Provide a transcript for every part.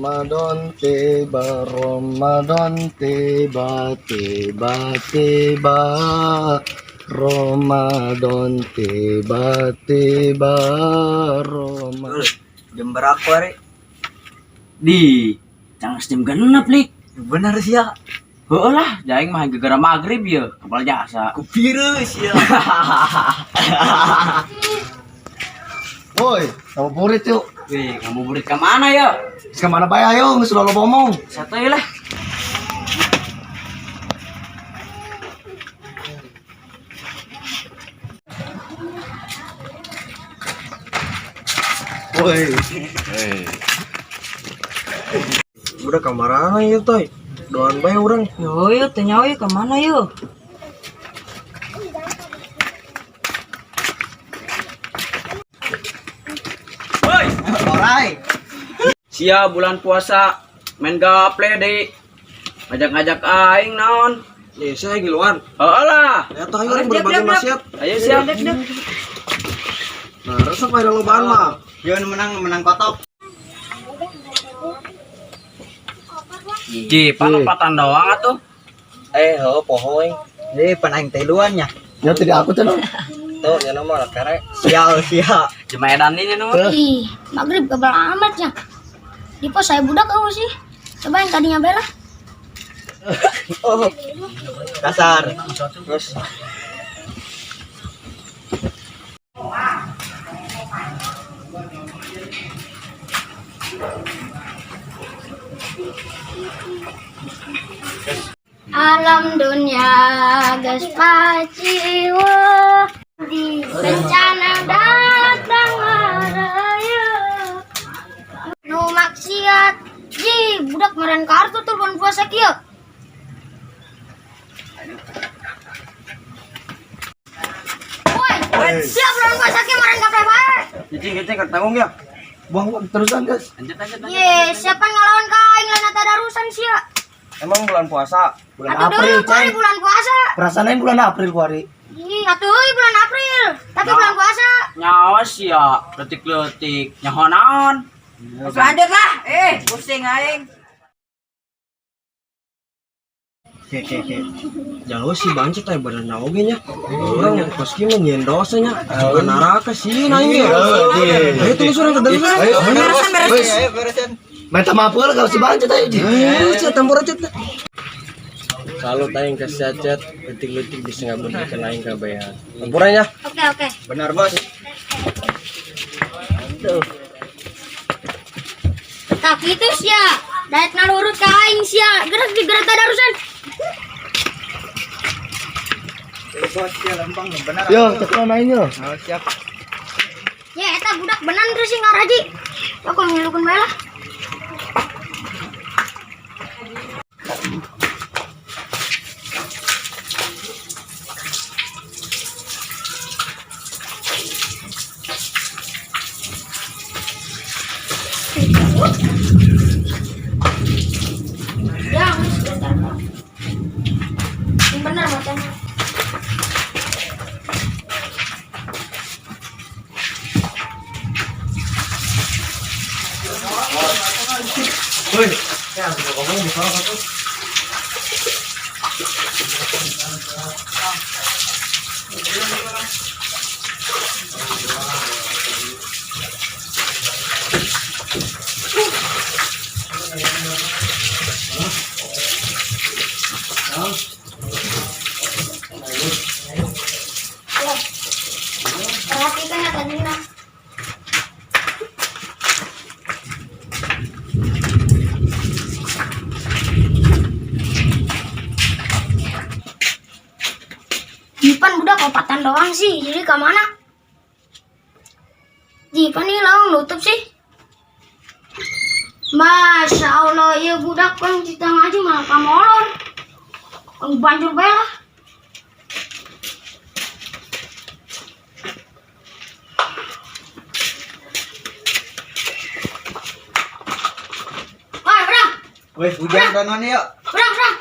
Ramadan tiba, Ramadan tiba, tiba-tiba. Ramadan tiba-tiba, Ramadan. Jam berapa, Rek? Di jangan jam genep lik. Bener sih ya. Heeh lah, jaing mah gegara magrib ya, kepala jasa. Virus ya. Woi, ngabuburit yuk. Wih, ngabuburit ke mana ya? Kemana bae ayo, geus lo ngomong. Satu ya lah. Woi. Udah kamarana ya, Toy. Doan bae urang. Yo yo, tanya yo kemana yo? Woi, Alright. sia bulan puasa main gaple deh. Ngajak-ngajak aing naon? Ya, saya giluan. Heeh lah. Ya, toh ayo berbagi maksiat. Ayo siap. Nah, resep ae lobaan mah. Yeun menang kotok. Ji, panopatan doang atuh. Pohoy. Pan aing teh luannya. Ya tidak aku tuh. Tuh, nya nomor kare. Sial. Jemedan ini nu. Ih, maghrib kebal amat ya. Di pos saya budak kamu sih. Coba yang tadinya bela. Oh. Kasar. Terus Alam dunia gas paciwo di bencana datang raya. Nu maksiat ji budak meren kartu tuh bulan puasa kieu. Woi, siap bulan puasa kieu meren gape bae. Cicing ketanggung ya. Buang terusan guys. Lanjut. Ye, siapa ngelawan ka aing lain tadarusan sia. emang bulan puasa. Bulan Atuh April, deui kuari Ceng. bulan puasa. Perasaannya bulan April kuari. Ih, atuh euy bulan April, tapi bulan puasa. Nyawa ya, letik-letik. Nyaho naon? Lanjut lah, pusing aing. Ke. Jauh sih bancet aja bener naoge nya. Orang meski menyen dosanya. Bukan neraka sih naing ya. Ayo tunggu surang ke dalam. Beresan. Beresan. Minta maaf kalau si bancet aja. Ayo cet tambor cet. Kalau tayang ke cet letik-letik bisa nggak berikan aing ka bayan. Tempurannya. Oke. Benar, Bos. Tak gitu sia. Daek nalurut ka aing sia. Gerak tadarusan. Bos ya lempang benar. Yo, ceklan aing yo. Siap. Ya eta budak benan terus sing ngaraji. Aku ngilukeun bae lah. Ya, yang benar macamnya. Woi, ya sudah ngomong di sana satu. Perhatikan ya tadi nah. Jipan budak kopatan doang sih, jadi ke mana? Jipan nih lawang nutup sih. Masya Allah, ya budak kan kita ngaji malah kamolor. Banjur bae lah. Woi, hujan kanan yuk. Berang.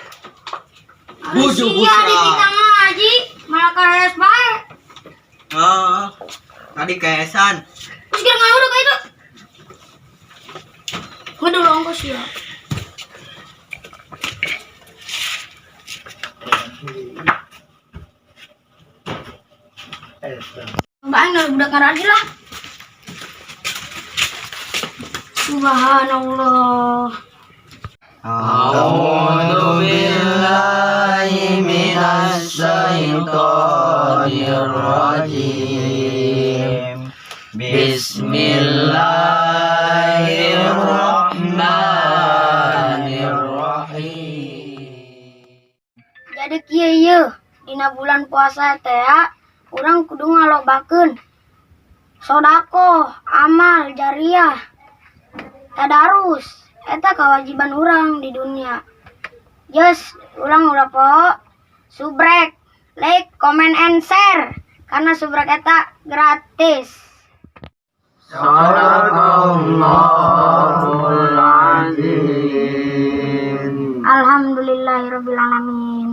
Bujuk, Sia di kita ngaji, malah kayak bae. Oh, tadi keesan. Terus kira ngawur kayak itu. Terima dulu ongkos ya. Mbak Aing udah budak lagi lah. Subhanallah. A'udzu billahi minasy syaithanir rajim. Bismillahirrahmanirrahim. Jadi kieu ieu dina bulan puasa teh urang kudu ngalobakeun sodako, amal jariah, tadarus eta kewajiban urang di dunia. Just urang udah po subrek, like, comment and share karena subrek eta gratis. Shadaqallahul azim. Alhamdulillahirabbil alamin.